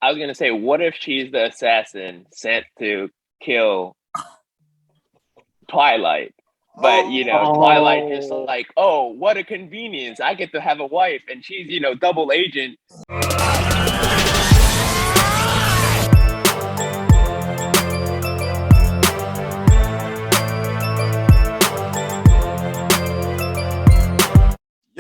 I was gonna say, what if she's the assassin sent to kill Twilight? But Twilight just Oh, like, oh, what a convenience! I get to have a wife, and she's double agent.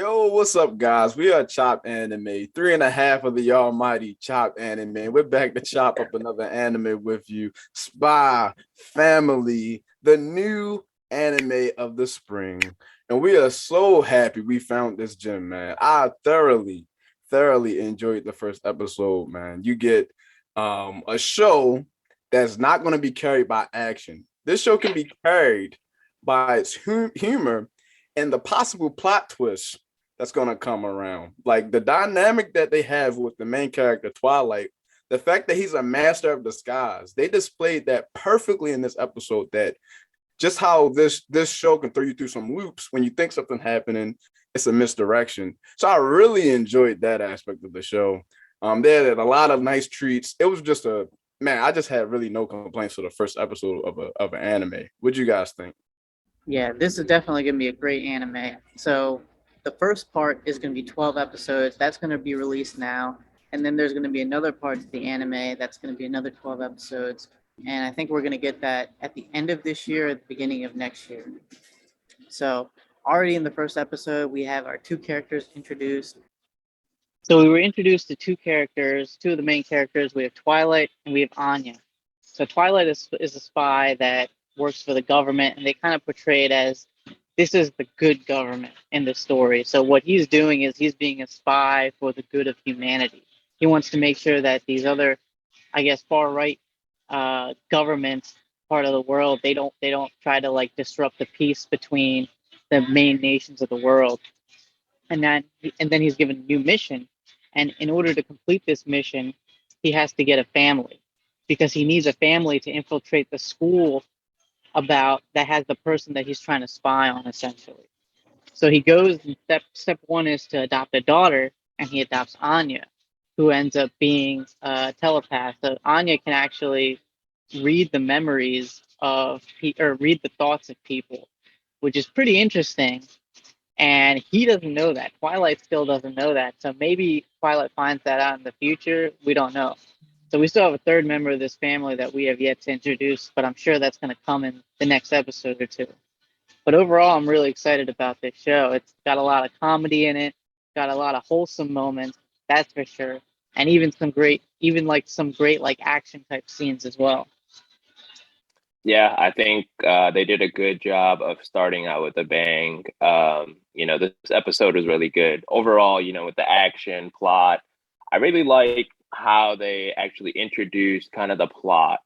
yo, what's up, guys? We are Chop Anime, three and a half of the almighty Chop Anime. We're back to chop up another anime with you, Spy Family, the new anime of the spring. And we are so happy we found this gem, man. I thoroughly enjoyed the first episode, man. You get a show that's not going to be carried by action. This show can be carried by its humor and the possible plot twist that's gonna come around. Like the dynamic that they have with the main character, Twilight, the fact that he's a master of disguise, they displayed that perfectly in this episode. That just how this show can throw you through some loops when you think something happening, it's a misdirection. So I really enjoyed that aspect of the show. They had a lot of nice treats. It was just a man. I just had really no complaints for the first episode of an anime. What'd you guys think? Yeah, this is definitely going to be a great anime. So, the first part is going to be 12 episodes. That's going to be released now. And then there's going to be another part to the anime that's going to be another 12 episodes. And I think we're going to get that at the end of this year, at the beginning of next year. So, already in the first episode, we have our two characters introduced. So, we were introduced to two characters, two of the main characters. We have Twilight and we have Anya. So, Twilight is a spy that works for the government, and they kind of portray it as this is the good government in the story. So what he's doing is he's being a spy for the good of humanity. He wants to make sure that these other, I guess, far right governments part of the world, they don't try to like disrupt the peace between the main nations of the world. And then he's given a new mission, and in order to complete this mission, he has to get a family because he needs a family to infiltrate the school about that has the person that he's trying to spy on essentially. So he goes and step one is to adopt a daughter, and he adopts Anya, who ends up being a telepath. So Anya can actually read the memories or read the thoughts of people, which is pretty interesting. And he doesn't know that. Twilight still doesn't know that. So maybe Twilight finds that out in the future. We don't know. So we still have a third member of this family that we have yet to introduce, but I'm sure that's going to come in the next episode or two. But overall, I'm really excited about this show. It's got a lot of comedy in it, got a lot of wholesome moments, that's for sure, and some great like action type scenes as well. Yeah, I think they did a good job of starting out with a bang. This episode was really good overall. With the action plot, I really like how they actually introduced kind of the plot.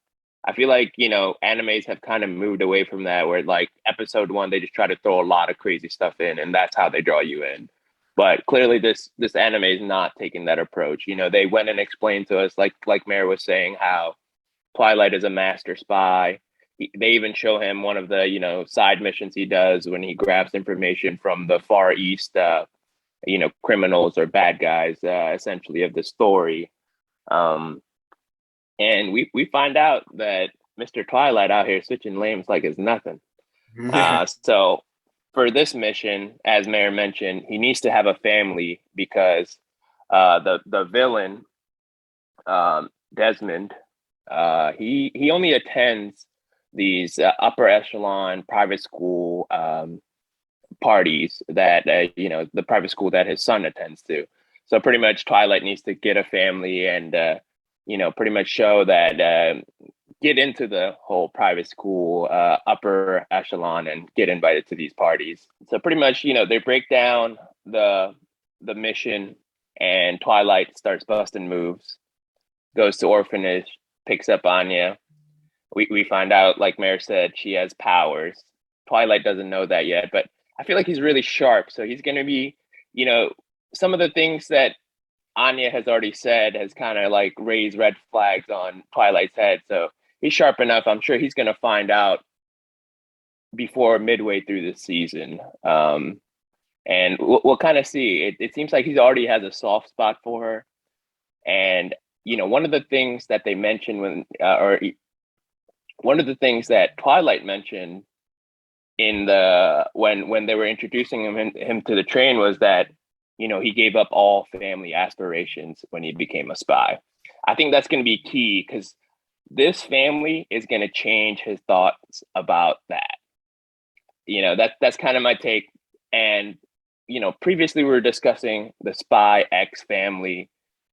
I feel like, animes have kind of moved away from that where like episode one, they just try to throw a lot of crazy stuff in and that's how they draw you in. But clearly this anime is not taking that approach. They went and explained to us, like Mare was saying, how Twilight is a master spy. They even show him one of the, side missions he does when he grabs information from the Far East, criminals or bad guys, essentially of the story. And we find out that Mr. Twilight out here switching lanes like it's nothing. So for this mission, as Mayor mentioned, he needs to have a family because the villain, Desmond, he only attends these upper echelon private school parties that the private school that his son attends to. So pretty much Twilight needs to get a family and pretty much show that get into the whole private school upper echelon and get invited to these parties. So pretty much they break down the mission, and Twilight starts busting moves, goes to orphanage, picks up Anya. We find out, like Mare said, she has powers. Twilight doesn't know that yet, but I feel like he's really sharp. So he's going to be, some of the things that Anya has already said has kind of like raised red flags on Twilight's head. So he's sharp enough. I'm sure he's going to find out before midway through the season. And we'll kind of see. It seems like he already has a soft spot for her. And, one of the things that they mentioned one of the things that Twilight mentioned in when they were introducing him to the train was that he gave up all family aspirations when he became a spy. I think that's going to be key because this family is going to change his thoughts about that. That's kind of my take. And previously we were discussing the spy X family,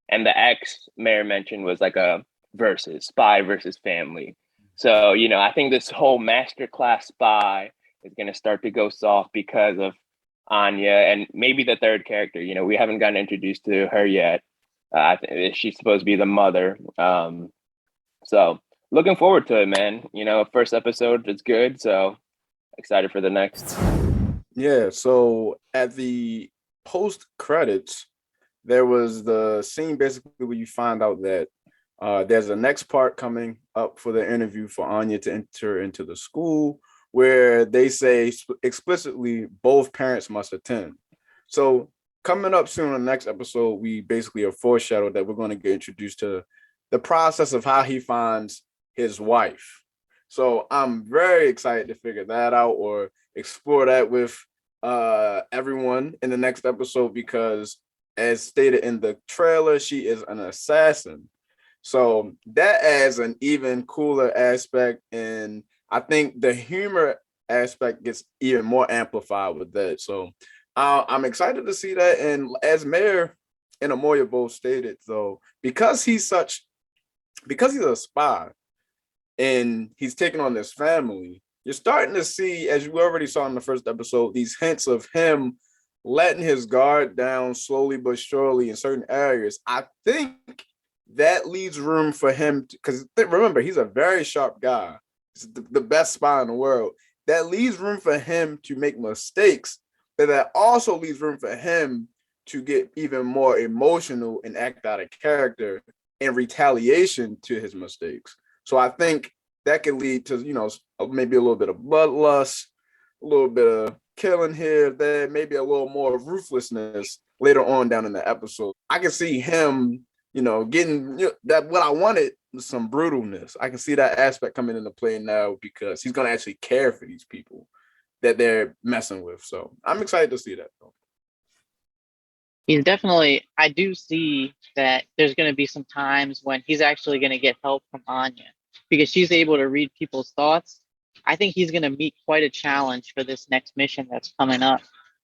and the X Mayor mentioned was like a versus spy versus family. So I think this whole masterclass spy is going to start to go soft because of Anya and maybe the third character. We haven't gotten introduced to her yet. She's supposed to be the mother. So looking forward to it, man. First episode is good, so excited for the next. Yeah, so at the post credits, there was the scene basically where you find out that there's a next part coming up for the interview for Anya to enter into the school, where they say explicitly both parents must attend. So coming up soon in the next episode, we basically have foreshadowed that we're going to get introduced to the process of how he finds his wife. So I'm very excited to figure that out or explore that with everyone in the next episode, because as stated in the trailer, she is an assassin. So that adds an even cooler aspect, and I think the humor aspect gets even more amplified with that. So I'm excited to see that. And as Mayor and Amoya both stated, though, because he's a spy and he's taking on this family, you're starting to see, as you already saw in the first episode, these hints of him letting his guard down slowly but surely in certain areas. I think that leaves room for him because remember, he's a very sharp guy. He's the best spy in the world. That leaves room for him to make mistakes, but that also leaves room for him to get even more emotional and act out of character in retaliation to his mistakes. So I think that could lead to, maybe a little bit of bloodlust, a little bit of killing here, there, maybe a little more ruthlessness later on down in the episode. I can see him, getting that what I wanted, some brutalness. I can see that aspect coming into play now because he's going to actually care for these people that they're messing with. So I'm excited to see that, though. I do see that there's going to be some times when he's actually going to get help from Anya because she's able to read people's thoughts. I think he's going to meet quite a challenge for this next mission that's coming up.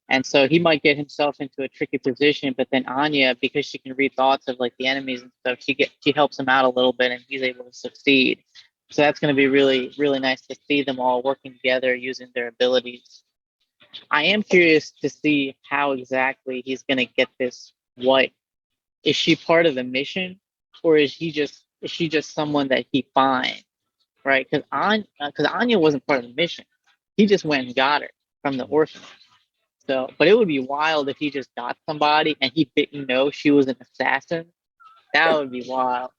And so he might get himself into a tricky position, but then Anya, because she can read thoughts of like the enemies and stuff, she helps him out a little bit and he's able to succeed. So that's going to be really, really nice to see them all working together using their abilities. I am curious to see how exactly he's going to get this wife. Is she part of the mission, or is she just someone that he finds, right? Because Anya wasn't part of the mission. He just went and got her from the orphanage. So, but it would be wild if he just got somebody and he didn't know she was an assassin. That would be wild.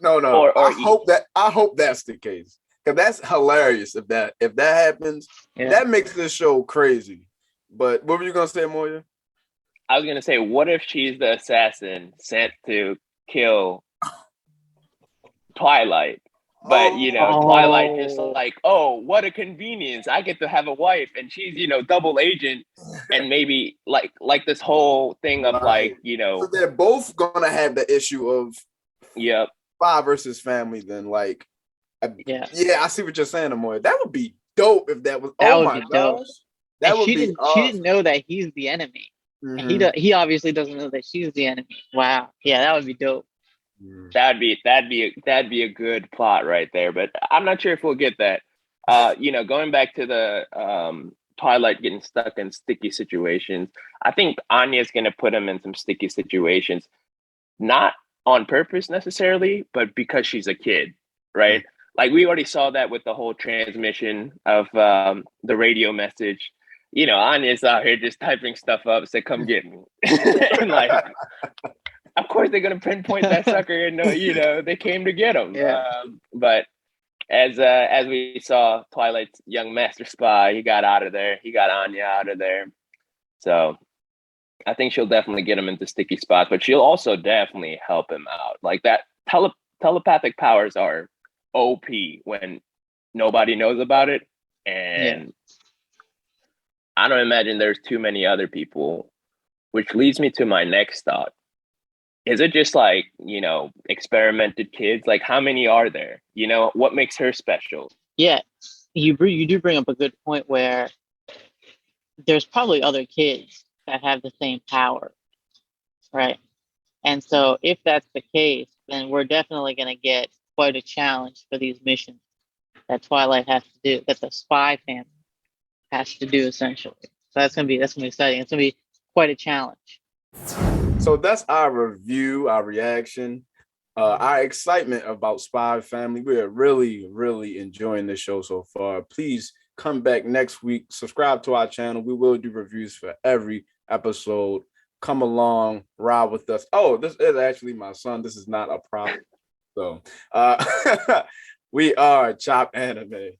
No. I hope that's the case. Because that's hilarious if that happens. Yeah. That makes this show crazy. But what were you gonna say, Moya? I was gonna say, what if she's the assassin sent to kill Twilight? But Twilight just like, oh, what a convenience! I get to have a wife, and she's double agent, and maybe like this whole thing of right. So they're both gonna have the issue of spy versus family. Then yeah, I see what you're saying, Amoy. That would be dope if that was. That would be dope. That would be awesome. She didn't know that he's the enemy. Mm-hmm. And he obviously doesn't know that she's the enemy. Wow. Yeah, that would be dope. That'd be a good plot right there. But I'm not sure if we'll get that. Going back to the Twilight getting stuck in sticky situations, I think Anya's gonna put him in some sticky situations, not on purpose necessarily, but because she's a kid, right? Mm-hmm. Like we already saw that with the whole transmission of the radio message. Anya's out here just typing stuff up, say, "Come get me," and of course they're gonna pinpoint that sucker, and they came to get him. Yeah. But as we saw, Twilight's young master spy, he got out of there. He got Anya out of there. So I think she'll definitely get him into sticky spots, but she'll also definitely help him out. Like that telepathic powers are OP when nobody knows about it, Yeah. and I don't imagine there's too many other people. Which leads me to my next thought. Is it just like, experimented kids? Like, how many are there? What makes her special? Yeah. You do bring up a good point where there's probably other kids that have the same power, right? And so if that's the case, then we're definitely going to get quite a challenge for these missions that Twilight has to do, that the spy family has to do essentially. So that's gonna be exciting. It's gonna be quite a challenge. So that's our review, our reaction, our excitement about Spy Family. We are really, really enjoying this show so far. Please come back next week. Subscribe to our channel. We will do reviews for every episode. Come along, ride with us. Oh, this is actually my son. This is not a prop. So we are Chop Anime.